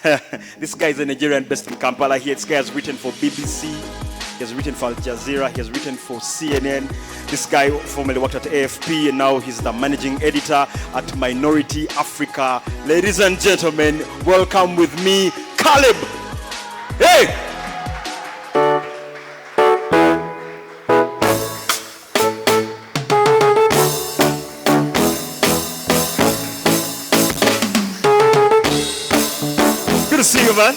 This guy is a Nigerian based in Kampala. This guy has written for BBC, he has written for Al Jazeera, he has written for CNN. This guy formerly worked at AFP and now he's the managing editor at Minority Africa. Ladies and gentlemen, welcome with me, Caleb. Hey! Good to see you, man.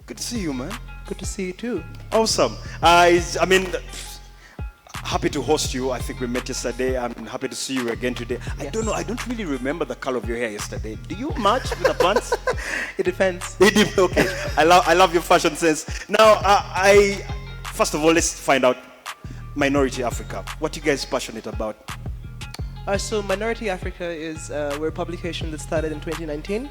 Good to see you, man. Good to see you too. Awesome. Happy to host you. I think we met yesterday. I'm happy to see you again today. Yes. I don't know. I don't really remember the color of your hair yesterday. Do you match with the pants? It depends. Okay. I love your fashion sense. Now, first of all, let's find out Minority Africa. What are you guys passionate about? So Minority Africa is we're a publication that started in 2019,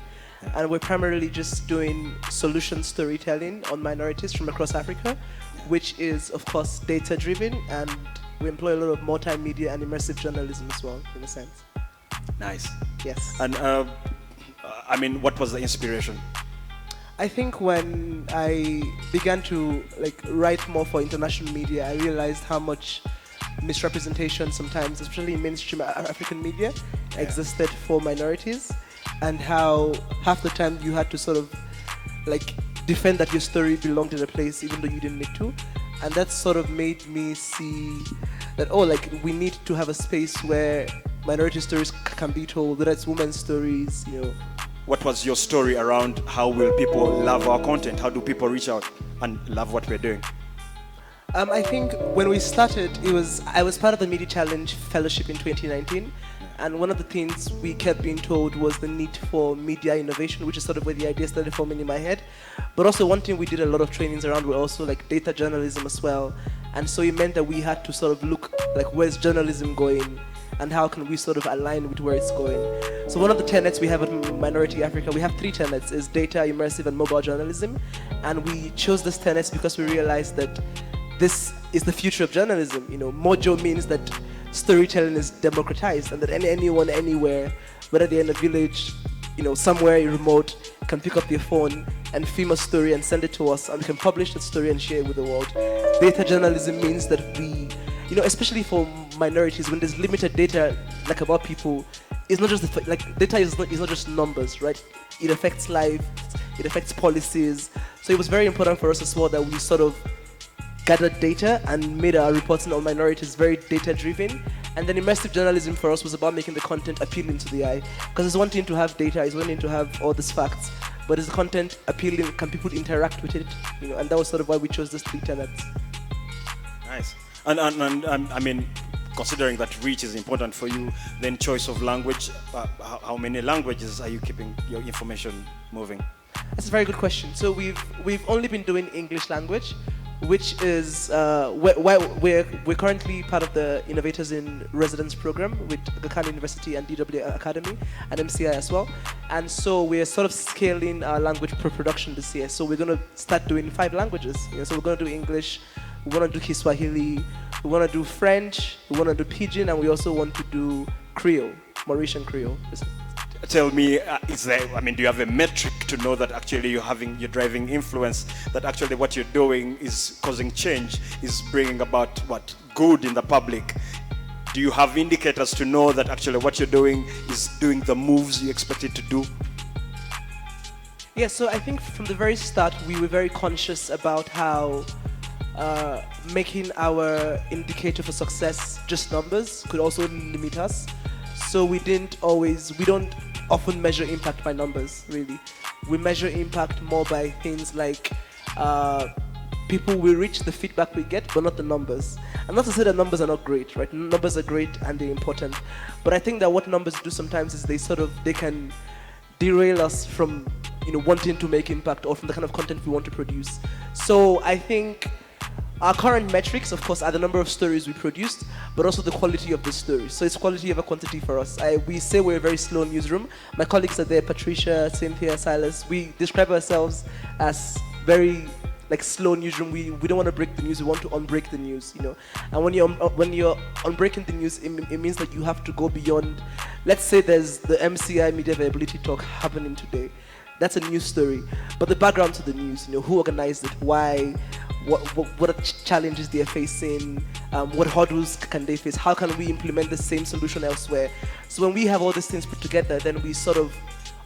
and we're primarily just doing solution storytelling on minorities from across Africa, which is of course data driven, and we employ a lot of multimedia and immersive journalism as well, in a sense. Nice. Yes. And what was the inspiration? I think when I began to write more for international media, I realized how much misrepresentation sometimes, especially in mainstream African media, existed for minorities, and how half the time you had to sort of defend that your story belonged in a place even though you didn't need to. And that sort of made me see that we need to have a space where minority stories can be told, whether it's women's stories, What was your story around how will people love our content? How do people reach out and love what we're doing? I think when we started, I was part of the Media Challenge Fellowship in 2019, and one of the things we kept being told was the need for media innovation, which is sort of where the idea started forming in my head. But also one thing we did a lot of trainings around were also data journalism as well, and so it meant that we had to sort of look where's journalism going, and how can we sort of align with where it's going. So one of the tenets we have at Minority Africa, we have 3 tenets, is data, immersive, and mobile journalism. And we chose these tenets because we realized that this is the future of journalism. Mojo means that storytelling is democratized, and that anyone, anywhere, whether they're in a village, somewhere remote, can pick up their phone and film a story and send it to us, and we can publish that story and share it with the world. Data journalism means that we, especially for minorities, when there's limited data about people, it's not just data is not just numbers, right? It affects life, it affects policies. So it was very important for us as well that we sort of gathered data and made our reporting on minorities very data driven. And then immersive journalism for us was about making the content appealing to the eye, because it's one thing to have data, it's one thing to have all these facts, but is the content appealing? Can people interact with it? And that was sort of why we chose these 3 tenets. Nice. And considering that reach is important for you, then choice of language, how many languages are you keeping your information moving? That's a very good question. So we've only been doing English language, which is we're currently part of the Innovators in Residence program with Uganda University and DW Academy and MCI as well. And so we're sort of scaling our language production this year. So we're going to start doing 5 languages. So we're going to do English, we want to do Kiswahili, we want to do French, we want to do Pidgin, and we also want to do Creole, Mauritian Creole. Tell me, do you have a metric to know that actually you're driving influence, that actually what you're doing is causing change, is bringing about good in the public? Do you have indicators to know that actually what you're doing is doing the moves you expect it to do? Yeah, so I think from the very start we were very conscious about how making our indicator for success just numbers could also limit us. So we don't often measure impact by numbers, really. We measure impact more by things like people will reach, the feedback we get, but not the numbers. And not to say that numbers are not great, right? Numbers are great and they're important. But I think that what numbers do sometimes is they can derail us from wanting to make impact, or from the kind of content we want to produce. So I think our current metrics, of course, are the number of stories we produced, but also the quality of the stories. So it's quality over quantity for us. We say we're a very slow newsroom. My colleagues are there, Patricia, Cynthia, Silas. We describe ourselves as very like slow newsroom. We don't want to break the news. We want to unbreak the news, you know. And when you're unbreaking the news, it means that you have to go beyond. Let's say there's the MCI Media Viability talk happening today. That's a news story, but the background to the news, you know, who organized it, why, what are challenges they're facing, what hurdles can they face, how can we implement the same solution elsewhere. So when we have all these things put together, then we sort of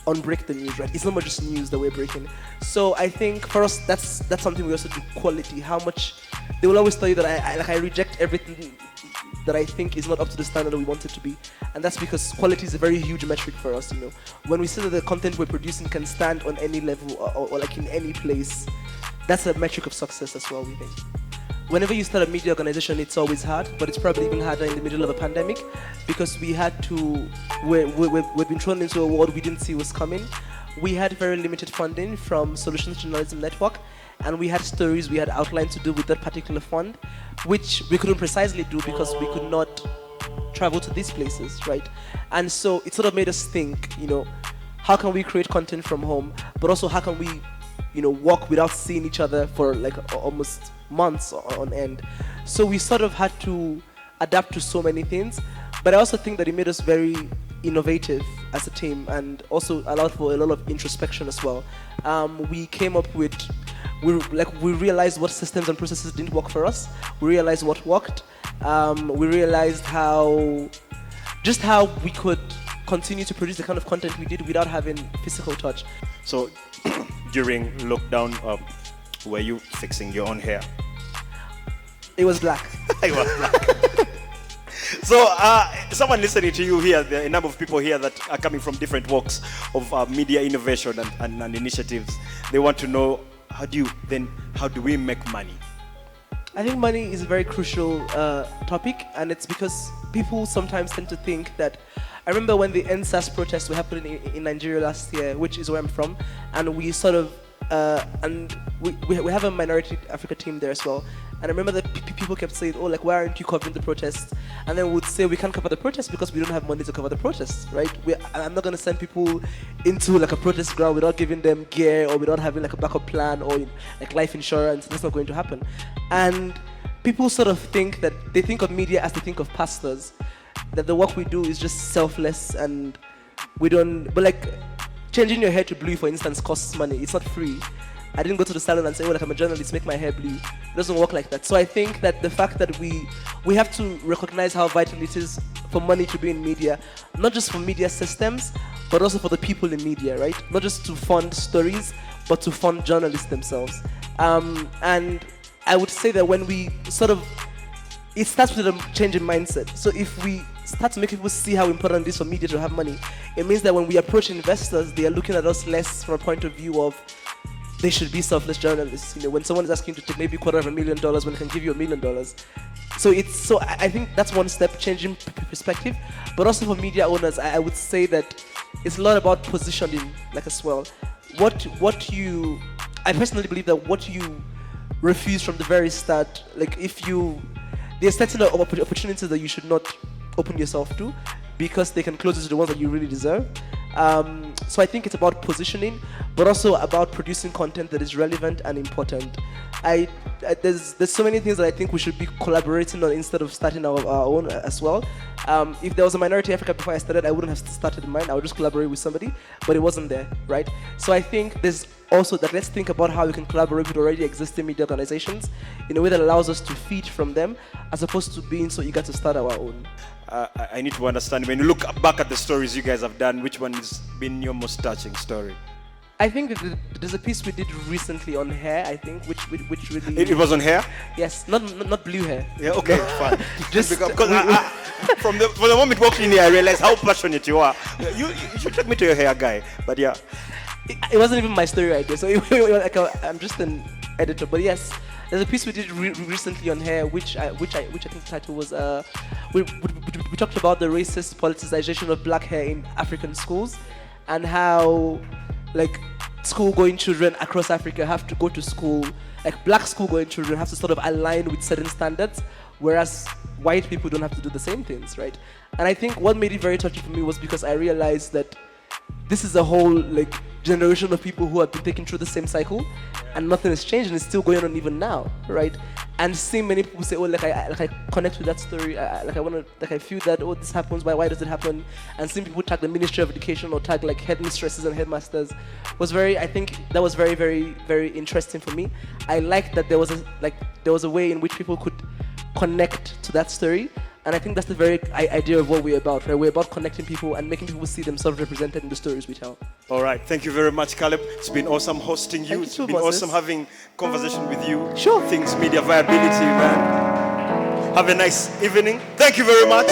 unbreak the news, right? It's not just news that we're breaking. So I think for us, that's something we also do. Quality, how much they will always tell you that I reject everything that I think is not up to the standard that we want it to be, and that's because quality is a very huge metric for us. You know, when we say that the content we're producing can stand on any level or like in any place, that's a metric of success as well, we think. Whenever you start a media organization, it's always hard, but it's probably even harder in the middle of a pandemic because we've been thrown into a world we didn't see was coming. We had very limited funding from Solutions Journalism Network, and we had stories we had outlined to do with that particular fund, which we couldn't precisely do because we could not travel to these places, right? And so it sort of made us think, you know, how can we create content from home, but also how can we, you know, walk without seeing each other for like almost months on end. So we sort of had to adapt to so many things, but I also think that it made us very innovative as a team and also allowed for a lot of introspection as well. We came up with, we realized what systems and processes didn't work for us. We realized what worked. We realized how we could continue to produce the kind of content we did without having physical touch. So during lockdown, were you fixing your own hair? It was black. It was black. So someone listening to you here, there are a number of people here that are coming from different walks of media innovation and initiatives. They want to know, how do we make money? I think money is a very crucial topic, and it's because people sometimes tend to think that. I remember when the NSAS protests were happening in Nigeria last year, which is where I'm from, and we sort of we have a minority Africa team there as well. And I remember that people kept saying, "Oh, like, why aren't you covering the protests?" And then would say, "We can't cover the protests because we don't have money to cover the protests, right? I'm not going to send people into like a protest ground without giving them gear or without having like a backup plan or like life insurance. That's not going to happen." And people sort of think that they think of media as they think of pastors, that the work we do is just selfless and we don't. But like changing your hair to blue, for instance, costs money. It's not free. I didn't go to the salon and say, "Oh, like, I'm a journalist, make my hair blue." It doesn't work like that. So I think that the fact that we have to recognize how vital it is for money to be in media, not just for media systems, but also for the people in media, right? Not just to fund stories, but to fund journalists themselves. And I would say that when we sort of, it starts with a change in mindset. So if we start to make people see how important it is for media to have money, it means that when we approach investors, they are looking at us less from a point of view of they should be selfless journalists. You know, when someone is asking you to take maybe $250,000 when they can give you $1 million. So I think that's one step, changing perspective. But also for media owners, I would say that it's a lot about positioning, like as well. I personally believe that what you refuse from the very start, like there's certain opportunities that you should not open yourself to because they can close you to the ones that you really deserve. So I think it's about positioning, but also about producing content that is relevant and important. There's so many things that I think we should be collaborating on instead of starting our own as well. If there was a minority Africa before I started, I wouldn't have started mine. I would just collaborate with somebody, but it wasn't there, right? So I think there's also that let's think about how we can collaborate with already existing media organizations in a way that allows us to feed from them as opposed to being so eager to start our own. I need to understand, when you look back at the stories you guys have done, which one has been your most touching story? I think that there's a piece we did recently on hair, I think, which really... It was on hair? Yes, not blue hair. Yeah, okay, fine. Just because from the moment walking in here, I realized how passionate you are. You should take me to your hair guy, but yeah. It wasn't even my story idea, so I'm just an editor, but yes. There's a piece we did recently on hair, which I think the title was we talked about the racist politicization of black hair in African schools, and how like school-going children across Africa have to go to school, like black school-going children have to sort of align with certain standards, whereas white people don't have to do the same things, right? And I think what made it very touching for me was because I realized that this is a whole like generation of people who have been taken through the same cycle, and nothing has changed, and it's still going on even now, right? And seeing many people say, oh, I connect with that story, I feel that, oh, this happens, why does it happen? And seeing people tag the Ministry of Education or tag like headmistresses and headmasters I think that was very, very, very interesting for me. I liked that there was a way in which people could connect to that story. And I think that's the very idea of what we're about, right? We're about connecting people and making people see themselves represented in the stories we tell. All right. Thank you very much, Caleb. It's been awesome hosting you. It's been awesome having conversation with you. Sure. Things media viability, man. Have a nice evening. Thank you very much.